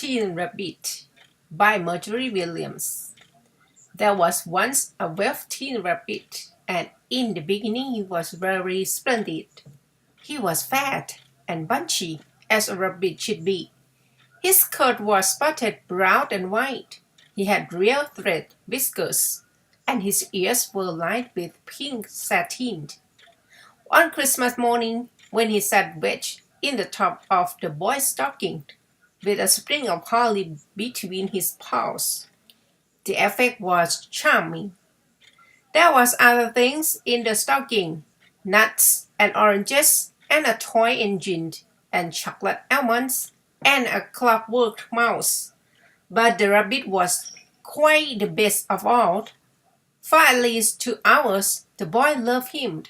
Velveteen Rabbit by Margery Williams. There was once a Velveteen Rabbit, and in the beginning he was very splendid. He was fat and bunchy, as a rabbit should be. His coat was spotted brown and white. He had real thread whiskers, and his ears were lined with pink satin. On Christmas morning, when he sat wedged in the top of the boy's stocking, with a sprig of holly between his paws, the effect was charming. There was other things in the stocking, nuts and oranges, and a toy engine, and chocolate almonds, and a clockwork mouse. But the rabbit was quite the best of all. For at least 2 hours the boy loved him,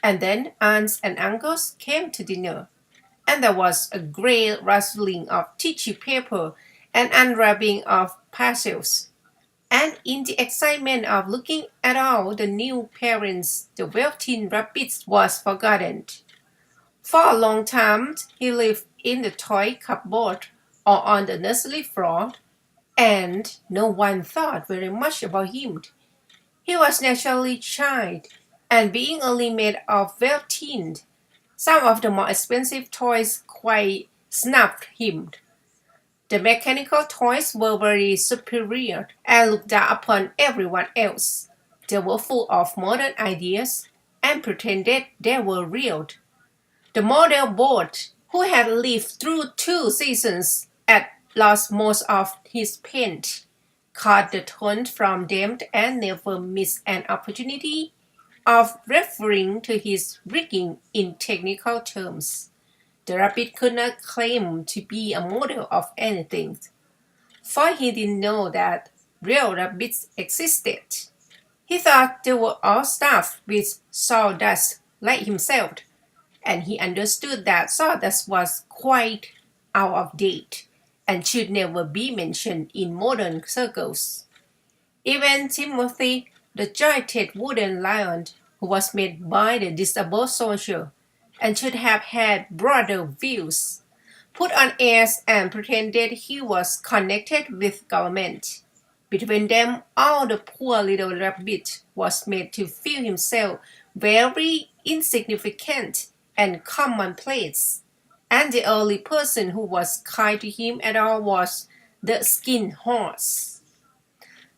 and then aunts and uncles came to dinner, and there was a great rustling of tissue paper and unwrapping of parcels. And in the excitement of looking at all the new parents, the Velveteen Rabbit was forgotten. For a long time he lived in the toy cupboard or on the nursery floor, and no one thought very much about him. He was naturally shy, and being only made of velveteen, some of the more expensive toys quite snubbed him. The mechanical toys were very superior and looked down upon everyone else. They were full of modern ideas and pretended they were real. The model boat, who had lived through 2 seasons and lost most of his paint, caught the tone from them and never missed an opportunity of referring to his rigging in technical terms. The rabbit could not claim to be a model of anything, for he didn't know that real rabbits existed. He thought they were all stuffed with sawdust like himself, and he understood that sawdust was quite out of date and should never be mentioned in modern circles. Even Timothy, the jointed wooden lion, who was made by the disabled soldier, and should have had broader views, put on airs and pretended he was connected with government. Between them all the poor little rabbit was made to feel himself very insignificant and commonplace, and the only person who was kind to him at all was the Skin Horse.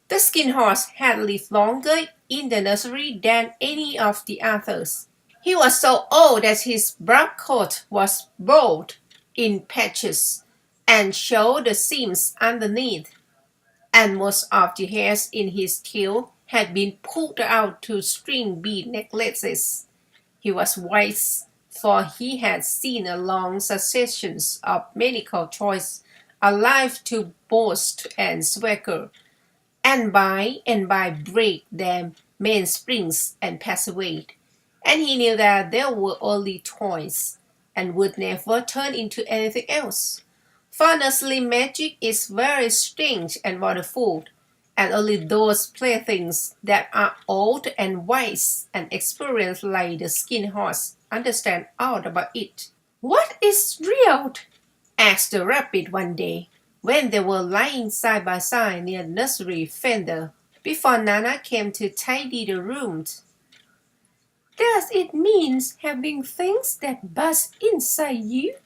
The Skin Horse had lived longer in the nursery than any of the others. He was so old that his brown coat was bald in patches and showed the seams underneath, and most of the hairs in his tail had been pulled out to string bead necklaces. He was wise, for he had seen a long succession of medical toys alive to boast and swagger, and by break their mainsprings and pass away. And he knew that they were only toys, and would never turn into anything else. For nursery magic is very strange and wonderful, and only those playthings that are old and wise and experienced like the Skin Horse understand all about it. "What is real?" asked the rabbit one day, when they were lying side by side near the nursery fender, before Nana came to tidy the rooms. "Does it mean having things that buzz inside you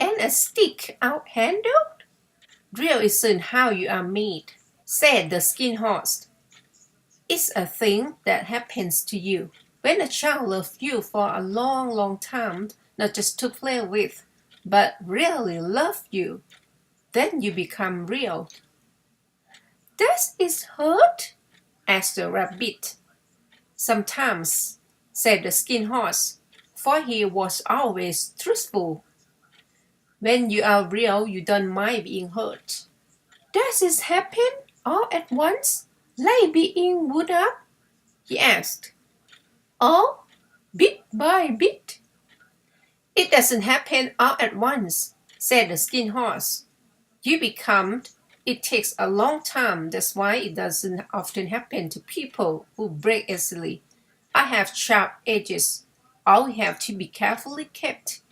and a stick-out handle?" "Real isn't how you are made," said the Skin Horse. "It's a thing that happens to you when a child loves you for a long, long time, not just to play with, but really love you. Then you become real." "Does it hurt?" asked the rabbit. "Sometimes," said the Skin Horse, for he was always truthful. "When you are real, you don't mind being hurt." "Does it happen all at once, like being wound up?" he asked. "Or bit by bit?" "It doesn't happen all at once," said the Skin Horse. "You become. It takes a long time. That's why it doesn't often happen to people who break easily. I have sharp edges. All have to be carefully kept.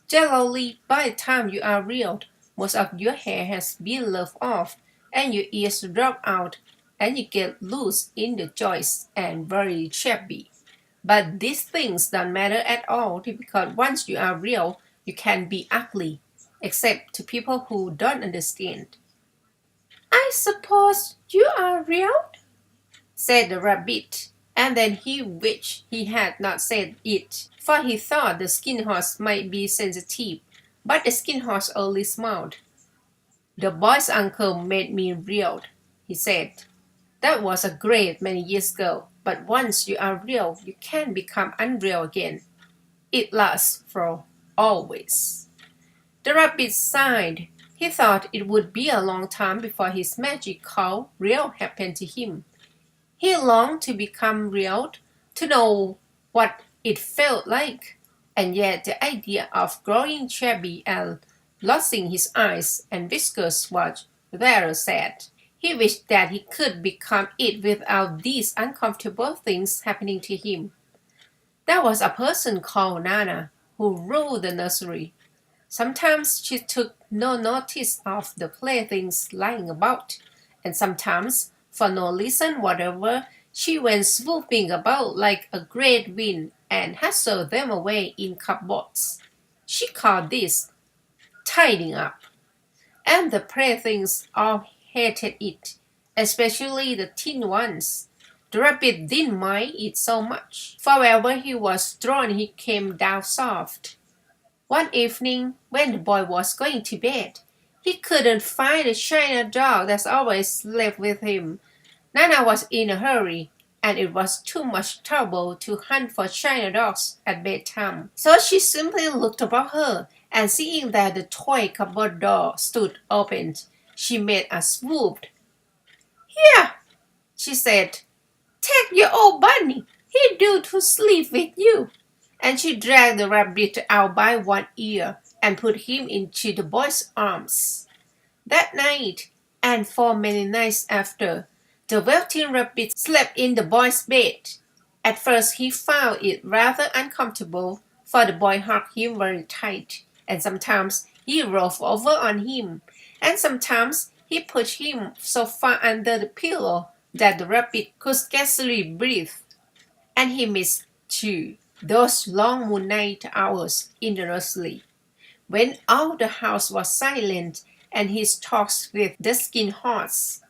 Generally, by the time you are real, Most of your hair has been left off, and your ears drop out, and you get loose in the joints and very shabby. But these things don't matter at all because once you are real, you can be ugly, except to people who don't understand. I suppose you are real, said the rabbit, and then he wished he had not said it, for he thought the skin horse might be sensitive, but the skin horse only smiled. The boy's uncle made me real, he said. That was a great many years ago, but once you are real, you can become unreal again. It lasts for always. The rabbit sighed. He thought it would be a long time before his magic called real happened to him. He longed to become real, to know what it felt like, and yet the idea of growing shabby and losing his eyes and whiskers was very sad. He wished that he could become it without these uncomfortable things happening to him. There was a person called Nana who ruled the nursery. Sometimes she took no notice of the playthings lying about, and sometimes, for no reason whatever, she went swooping about like a great wind and hustled them away in cupboards. She called this tidying up, and the playthings all hated it, especially the tin ones. The rabbit didn't mind it so much, for wherever he was thrown he came down soft. One evening, when the boy was going to bed, he couldn't find the china dog that always slept with him. Nana was in a hurry, and it was too much trouble to hunt for china dogs at bedtime. So she simply looked about her, and seeing that the toy cupboard door stood open, she made a swoop. Here, she said, take your old bunny. He'd do to sleep with you. And she dragged the rabbit out by one ear and put him into the boy's arms. That night, and for many nights after, the Velveteen rabbit slept in the boy's bed. At first he found it rather uncomfortable, for the boy hugged him very tight, and sometimes he rolled over on him, and sometimes he pushed him so far under the pillow that the rabbit could scarcely breathe. And he missed, too, those long moonlight hours in the nursery, when all the house was silent and his talks with the skin horse.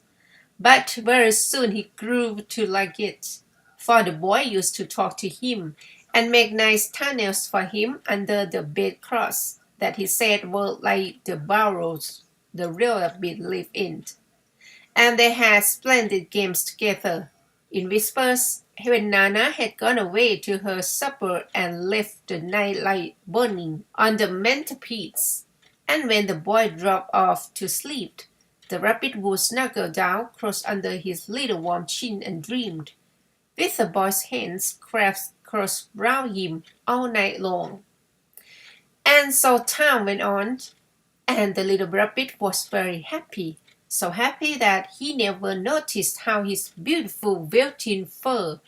But very soon he grew to like it, for the boy used to talk to him and make nice tunnels for him under the bedclothes that he said were like the burrows the real rabbit lived in. And they had splendid games together. In whispers, when Nana had gone away to her supper and left the night light burning on the mantelpiece, and when the boy dropped off to sleep, the rabbit would snuggle down close under his little warm chin and dreamed, with the boy's hands clasped close round him all night long. And so time went on, and the little rabbit was very happy, so happy that he never noticed how his beautiful velveteen fur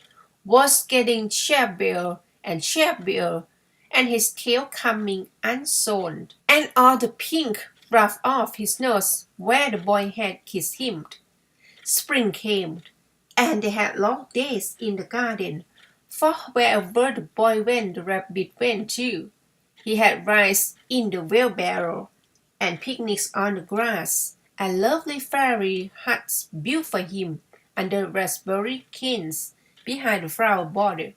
was getting shabbier and shabbier, and his tail coming unsewn, and all the pink rubbed off his nose where the boy had kissed him. Spring came, and they had long days in the garden, for wherever the boy went the rabbit went too. He had rice in the wheelbarrow, and picnics on the grass, and lovely fairy huts built for him under raspberry canes behind the flower border.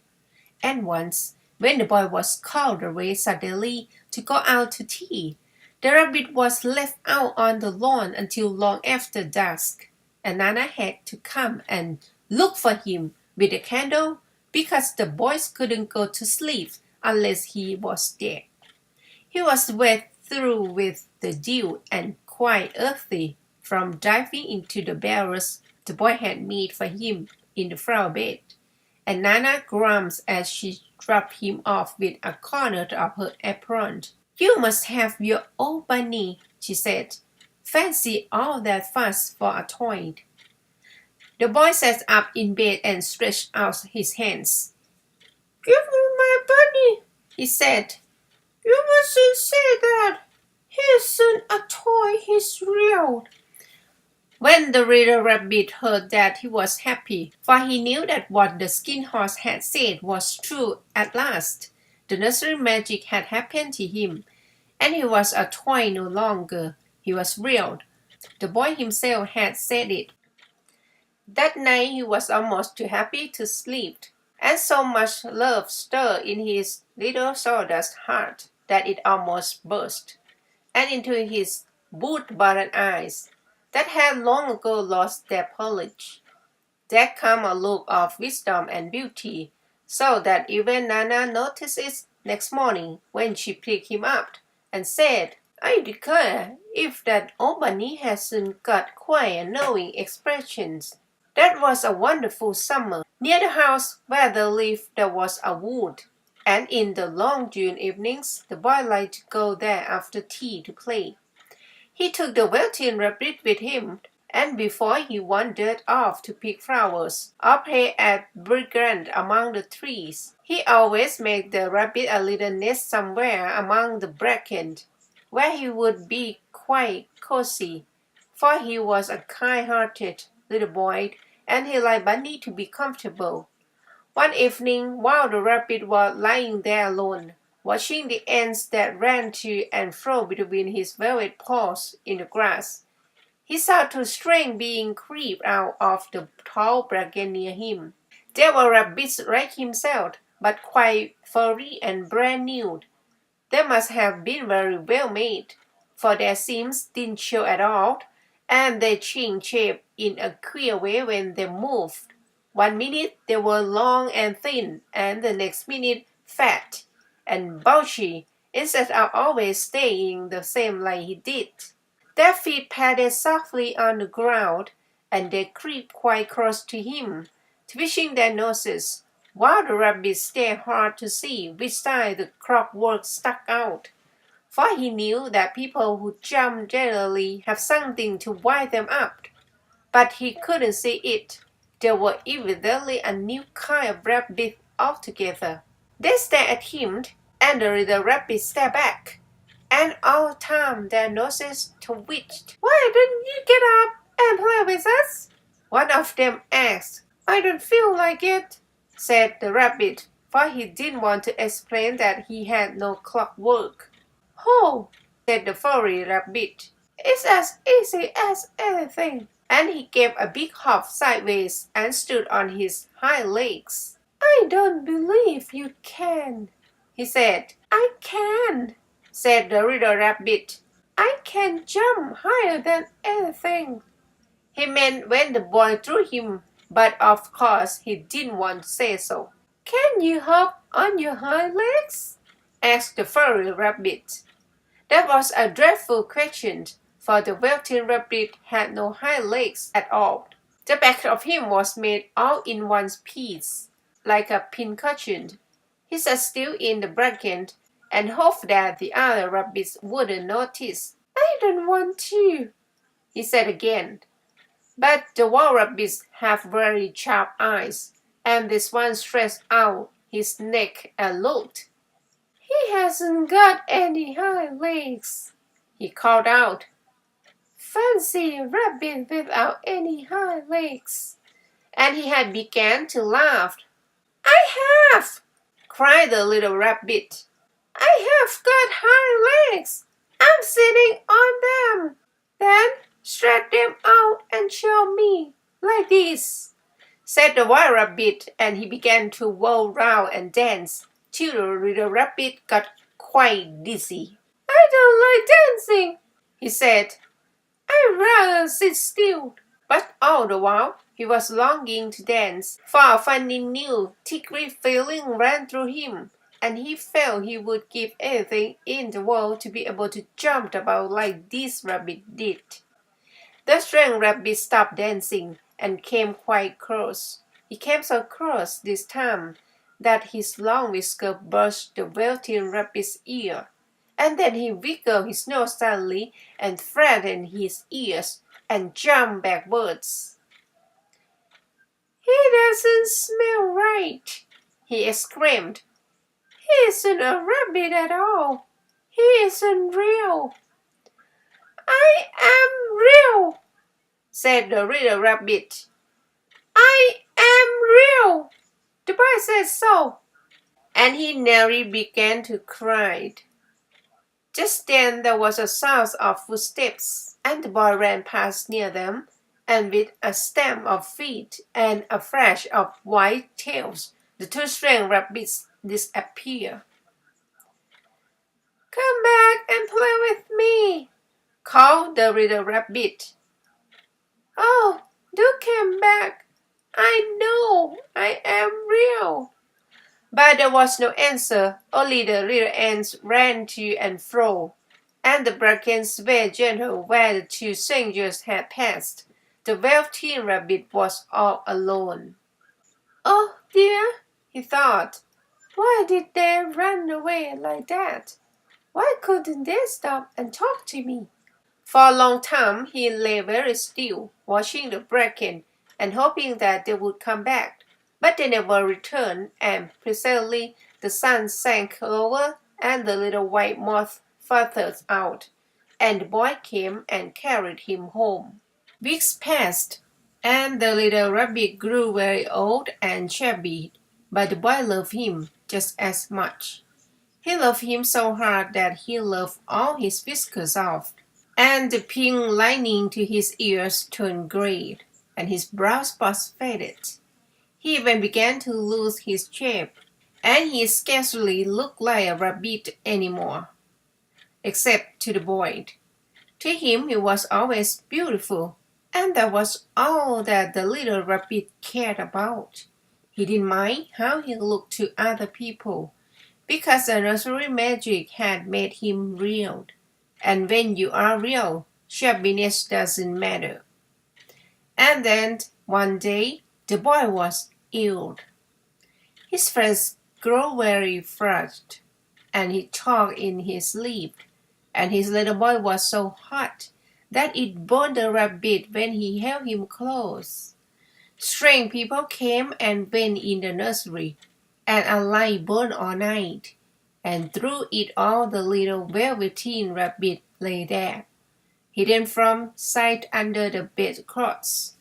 And once, when the boy was called away suddenly to go out to tea, the rabbit was left out on the lawn until long after dusk, and Nana had to come and look for him with a candle because the boys couldn't go to sleep unless he was there. He was wet through with the dew and quite earthy from diving into the barrels the boy had made for him in the flower bed, and Nana groaned as she dropped him off with a corner of her apron. You must have your old bunny, she said. Fancy all that fuss for a toy. The boy sat up in bed and stretched out his hands. Give me my bunny, he said. You mustn't say that. He isn't a toy, he's real. When the little rabbit heard that, he was happy, for he knew that what the Skin Horse had said was true at last. The nursery magic had happened to him, and he was a toy no longer. He was real. The boy himself had said it. That night he was almost too happy to sleep, and so much love stirred in his little sawdust heart that it almost burst, and into his boot-button eyes that had long ago lost their polish. There came a look of wisdom and beauty, so that even Nana noticed it next morning when she picked him up and said, "I declare, if that old bunny hasn't got quite a knowing expression." That was a wonderful summer. Near the house where they lived there was a wood, and in the long June evenings the boy liked to go there after tea to play. He took the Velveteen rabbit with him, and before he wandered off to pick flowers or play at brigand among the trees, he always made the rabbit a little nest somewhere among the bracken, where he would be quite cozy, for he was a kind-hearted little boy, and he liked Bunny to be comfortable. One evening, while the rabbit was lying there alone, watching the ants that ran to and fro between his velvet paws in the grass, he saw two strange beings creep out of the tall bracken near him. They were rabbits like himself, but quite furry and brand new. They must have been very well made, for their seams didn't show at all, and they changed shape in a queer way when they moved. One minute they were long and thin, and the next minute fat and bulgy, instead of always staying the same like he did. Their feet padded softly on the ground, and they crept quite close to him, twitching their noses, while the rabbit stared hard to see which side the clockwork stuck out, for he knew that people who jump generally have something to wind them up. But he couldn't see it. They were evidently a new kind of rabbit altogether. They stared at him, and the little rabbit stared back, and all the time their noses twitched. "Why don't you get up and play with us?" one of them asked. "I don't feel like it," said the rabbit, for he didn't want to explain that he had no clockwork. "Oh," said the furry rabbit, "it's as easy as anything." And he gave a big hop sideways and stood on his hind legs. "I don't believe you can," he said. "I can," said the little rabbit. "I can jump higher than anything." He meant when the boy threw him, but of course he didn't want to say so. "Can you hop on your hind legs?" asked the furry rabbit. That was a dreadful question, for the Velveteen rabbit had no hind legs at all. The back of him was made all in one piece, like a pincushion. He sat still in the bracken and hoped that the other rabbits wouldn't notice. "I don't want to," he said again. But the wild rabbits have very sharp eyes, and this one stretched out his neck and looked. "He hasn't got any hind legs," he called out. "Fancy a rabbit without any hind legs." And he had begun to laugh. "I have!" cried the little rabbit. "I have got hind legs. I'm sitting on them." "Then stretch them out and show me, like this," said the white rabbit, and he began to whirl round and dance till the little rabbit got quite dizzy. "I don't like dancing," he said. "I'd rather sit still." But all the while he was longing to dance, for a funny new tickly feeling ran through him, and he felt he would give anything in the world to be able to jump about like this rabbit did. The strange rabbit stopped dancing and came quite close. He came so close this time that his long whisker brushed the Velveteen rabbit's ear, and then he wiggled his nose suddenly and flattened his ears and jumped backwards. "He doesn't smell right," he exclaimed. "He isn't a rabbit at all. He isn't real." I am real, said the little rabbit. I am real. The boy said so, and he nearly began to cry. Just then there was a sound of footsteps, and the boy ran past near them, and with a stamp of feet and a flash of white tails, the two strange rabbits disappeared. Come back and play with me, called the little rabbit. Oh, do come back. I know I am real. But there was no answer, only the little ants ran to and fro, and the brackens were gentle where the two strangers had passed. The Velveteen rabbit was all alone. Oh dear, he thought, why did they run away like that? Why couldn't they stop and talk to me? For a long time he lay very still, watching the bracken and hoping that they would come back. But they never returned, and presently the sun sank lower and the little white moth fluttered out, and the boy came and carried him home. Weeks passed, and the little rabbit grew very old and shabby, but the boy loved him just as much. He loved him so hard that he loved all his whiskers off, and the pink lining to his ears turned gray, and his brown spots faded. He even began to lose his shape, and he scarcely looked like a rabbit anymore, except to the boy. To him he was always beautiful, and that was all that the little rabbit cared about. He didn't mind how he looked to other people, because the nursery magic had made him real. And when you are real, shabbiness doesn't matter. And then, one day, the boy was ill. His face grew very flushed, and he talked in his sleep, and his little boy was so hot that it burned the rabbit when he held him close. Strange people came and went in the nursery, and a light burned all night, and through it all the little Velveteen rabbit lay there, hidden from sight under the bedclothes,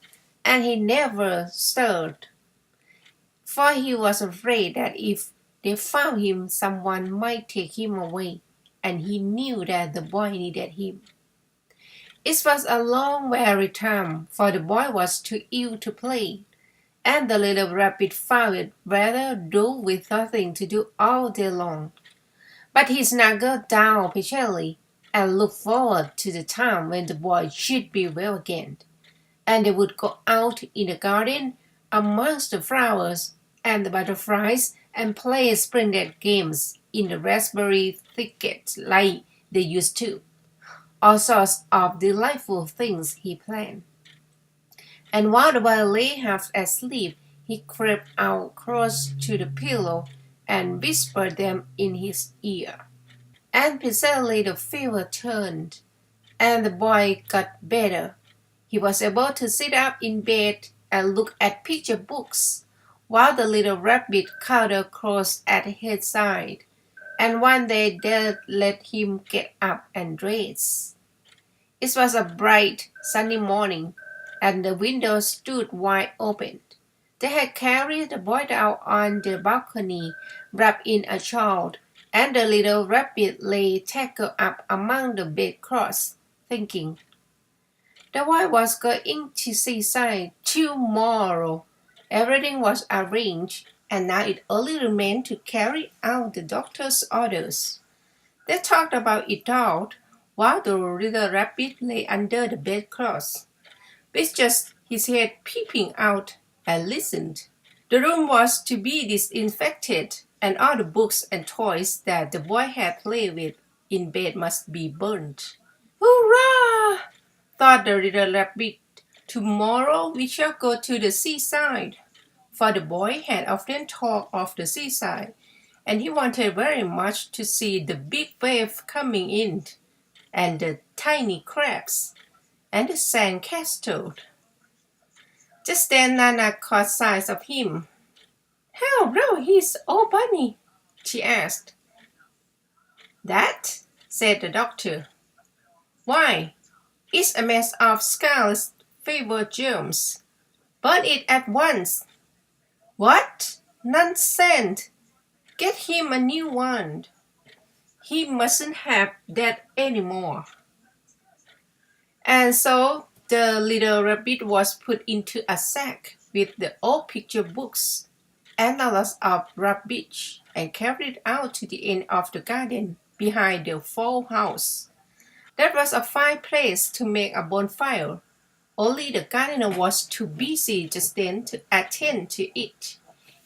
and he never stirred, for he was afraid that if they found him someone might take him away, and he knew that the boy needed him. It was a long weary time, for the boy was too ill to play, and the little rabbit found it rather dull with nothing to do all day long. But he snuggled down patiently and looked forward to the time when the boy should be well again, and they would go out in the garden amongst the flowers and the butterflies and play splendid games in the raspberry thicket like they used to. All sorts of delightful things he planned. And while the boy lay half asleep, he crept out close to the pillow and whispered them in his ear. And presently the fever turned, and the boy got better. He was able to sit up in bed and look at picture books, while the little rabbit cuddled close at his side. And one day they let him get up and dress. It was a bright, sunny morning, and the window stood wide open. They had carried the boy out on the balcony, wrapped in a shawl, and the little rabbit lay tangled up among the bedclothes, thinking. The boy was going to seaside tomorrow. Everything was arranged, and now it only remained to carry out the doctor's orders. They talked about it all, while the little rabbit lay under the bedclothes, with just his head peeping out, and listened. The room was to be disinfected, and all the books and toys that the boy had played with in bed must be burnt. Hurrah! Thought the little rabbit. Tomorrow we shall go to the seaside. For the boy had often talked of the seaside, and he wanted very much to see the big wave coming in, and the tiny crabs, and the sand castle. Just then Nana caught sight of him. How brown he is, old bunny? She asked. That, said the doctor. Why? It's a mess of scarlet fever germs. Burn it at once. What? Nonsense! Get him a new one. He mustn't have that anymore. And so the little rabbit was put into a sack with the old picture books and a lot of rubbish and carried out to the end of the garden behind the fowl house. That was a fine place to make a bonfire, only the gardener was too busy just then to attend to it.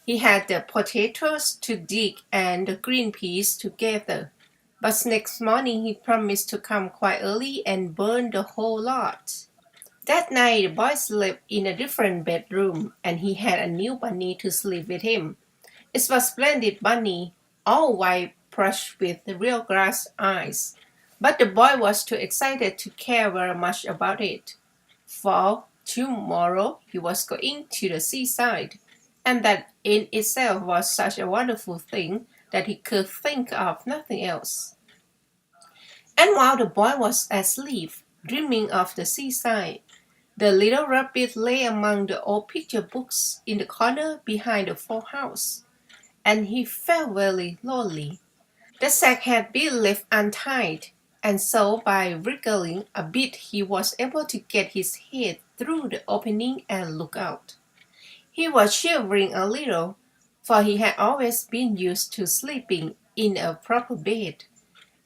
He had the potatoes to dig and the green peas to gather. But next morning he promised to come quite early and burn the whole lot. That night the boy slept in a different bedroom and he had a new bunny to sleep with him. It was a splendid bunny, all white brushed with real glass eyes. But the boy was too excited to care very much about it. For tomorrow he was going to the seaside, and that in itself was such a wonderful thing that he could think of nothing else. And while the boy was asleep, dreaming of the seaside, the little rabbit lay among the old picture books in the corner behind the farmhouse, and he felt very lonely. The sack had been left untied, and so by wriggling a bit he was able to get his head through the opening and look out. He was shivering a little, for he had always been used to sleeping in a proper bed,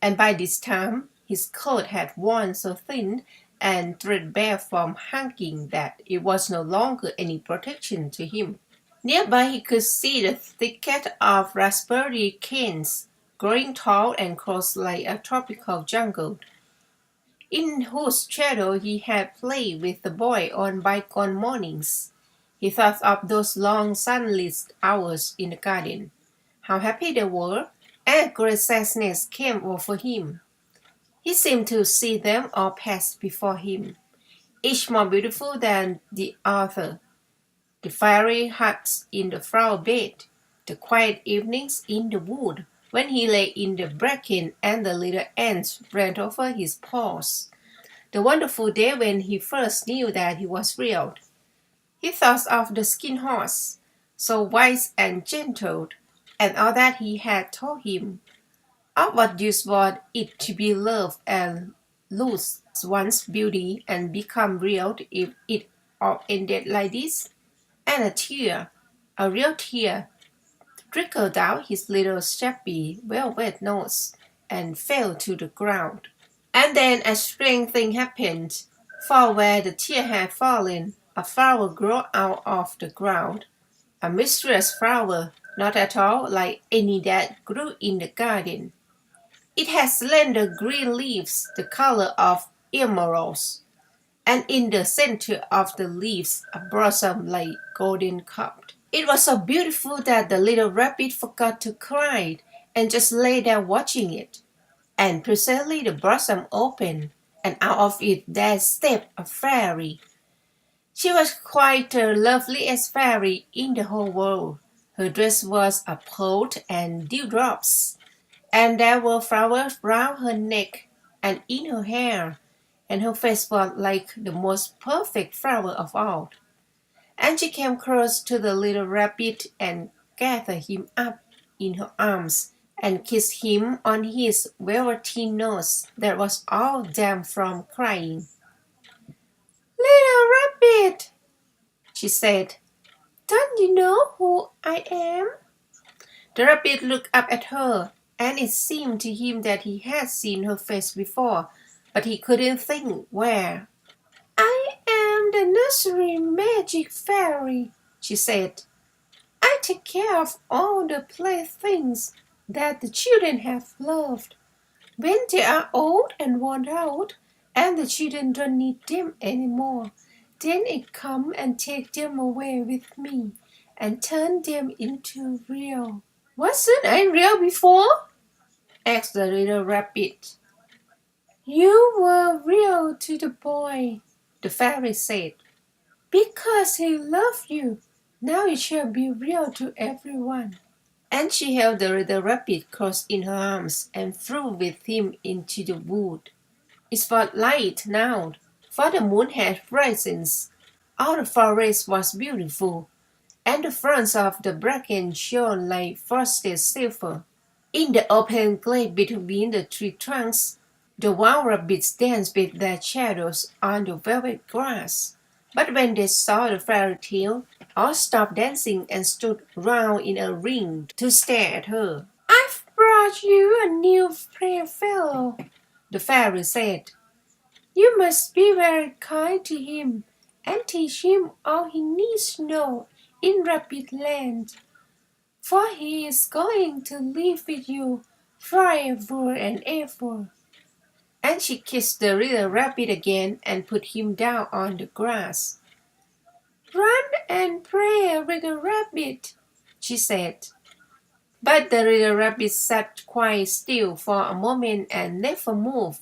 and by this time his coat had worn so thin and threadbare from hanging that it was no longer any protection to him. Nearby he could see the thicket of raspberry canes, growing tall and close like a tropical jungle, in whose shadow he had played with the boy on bygone mornings. He thought of those long sunlit hours in the garden. How happy they were, and great sadness came over him. He seemed to see them all pass before him, each more beautiful than the other. The fairy huts in the flower bed, the quiet evenings in the wood, when he lay in the bracken and the little ants ran over his paws. The wonderful day when he first knew that he was real. He thought of the skin horse, so wise and gentle, and all that he had told him. Of what use was it to be loved and lose one's beauty and become real if it all ended like this? And a real tear, trickled down his little shabby velvet nose and fell to the ground. And then a strange thing happened, for where the tear had fallen, a flower grew out of the ground, a mysterious flower, not at all like any that grew in the garden. It had slender green leaves, the color of emeralds, and in the center of the leaves a blossom lay golden cupped. It was so beautiful that the little rabbit forgot to cry and just lay there watching it. And presently the blossom opened, and out of it there stepped a fairy. She was quite the loveliest fairy in the whole world. Her dress was of pearl and dewdrops, and there were flowers round her neck and in her hair, and her face was like the most perfect flower of all. And she came close to the little rabbit and gathered him up in her arms and kissed him on his velveteen nose that was all damp from crying. "Little rabbit," she said, "don't you know who I am?" The rabbit looked up at her, and it seemed to him that he had seen her face before, but he couldn't think where. "I am the nursery magic fairy," she said. "I take care of all the playthings that the children have loved. When they are old and worn out, and the children don't need them any more, then I come and take them away with me and turn them into real." "Wasn't I real before?" asked the little rabbit. "You were real to the boy," the fairy said. "Because he loved you, now you shall be real to everyone." And she held the little rabbit close in her arms and flew with him into the wood. It was light now, for the moon had risen. All the forest was beautiful, and the fronds of the bracken shone like frosted silver. In the open glade between the tree trunks, the wild rabbits danced with their shadows on the velvet grass. But when they saw the fairy tale, all stopped dancing and stood round in a ring to stare at her. "I've brought you a new playfellow," the fairy said. "You must be very kind to him and teach him all he needs to know in Rabbit Land, for he is going to live with you forever and ever." And she kissed the little rabbit again and put him down on the grass. "Run and play, little rabbit," she said. But the little rabbit sat quite still for a moment and never moved.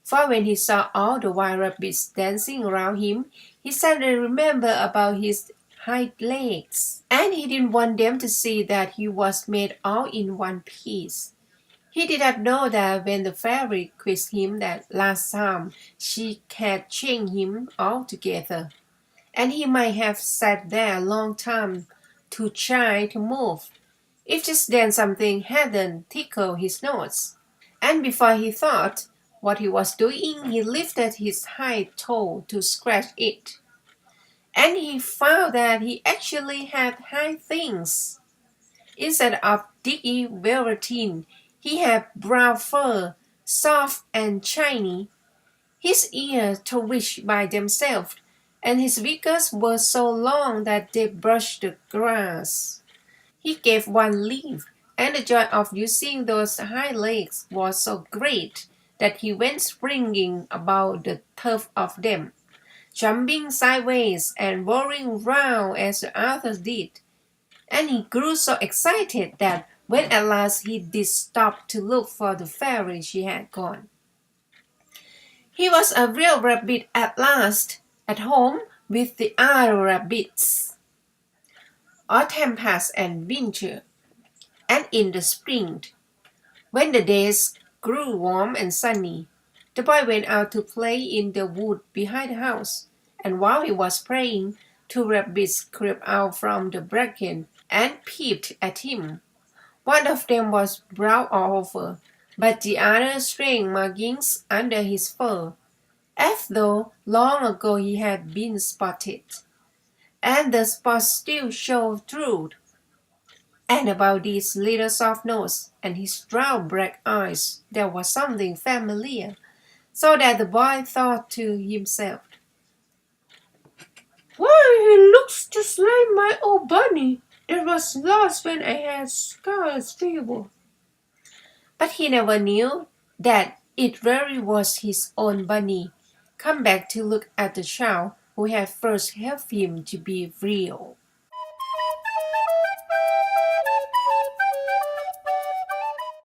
For when he saw all the wild rabbits dancing around him, he suddenly remembered about his hind legs, and he didn't want them to see that he was made all in one piece. He did not know that when the fairy quizzed him that last time she had changed him altogether, and he might have sat there a long time to try to move, if just then something hadn't tickled his nose. And before he thought what he was doing, he lifted his hind toe to scratch it. And he found that he actually had hind things. Instead of dicky velveteen, he had brown fur, soft and shiny. His ears twitched by themselves, and his whiskers were so long that they brushed the grass. He gave one leap, and the joy of using those hind legs was so great that he went springing about the turf of them, jumping sideways and rolling round as the others did. And he grew so excited that when at last he did stop to look for the fairy, she had gone. He was a real rabbit at last, at home with the other rabbits. Autumn passed and winter, and in the spring, when the days grew warm and sunny, the boy went out to play in the wood behind the house, and while he was playing, two rabbits crept out from the bracken and peeped at him. One of them was brown all over, but the other strange markings under his fur, as though long ago he had been spotted. And the spots still showed through. And about his little soft nose and his round black eyes there was something familiar, so that the boy thought to himself, "Why, he looks just like my old bunny that was lost when I had scarlet fever." But he never knew that it really was his own bunny, come back to look at the child who had first helped him to be real.